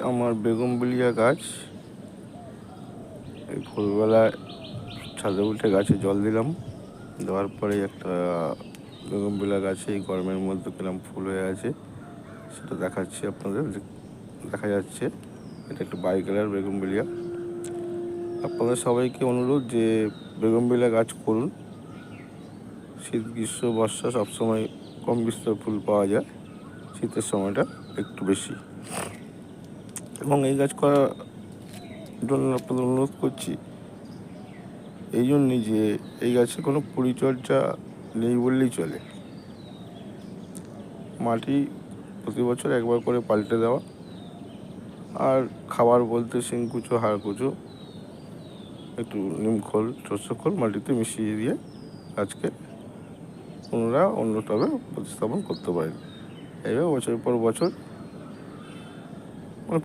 আমার বেগুনবিলিয়া গাছ, এই ভোরবেলায় ছাদে উঠে গাছে জল দিলাম। দেওয়ার পরে একটা বেগুনবিলিয়া গাছে এই গরমের মধ্যে কিরম ফুল হয়ে আছে সেটা দেখাচ্ছি আপনাদের। দেখা যাচ্ছে এটা একটু বাই কালার বেগুনবিলিয়া। আপনাদের সবাইকে অনুরোধ যে বেগুনবিলিয়া গাছ করুন। শীত গ্রীষ্ম বর্ষা সবসময় কম বিস্তর ফুল পাওয়া যায়, শীতের সময়টা একটু বেশি। এবং এই গাছ করার জন্য আপনাদের অনুরোধ করছি এই জন্যই যে এই গাছে কোনো পরিচর্যা নেই বললেই চলে। মাটি প্রতি বছর একবার করে পাল্টে দেওয়া, আর খাবার বলতে শিংকুচো, হাড়কুচো, একটু নিমখোল, শস্যখোল মাটিতে মিশিয়ে দিয়ে গাছকে পুনরায় অন্য টবে প্রতিস্থাপন করতে পারেন। এইভাবে বছরের পর বছর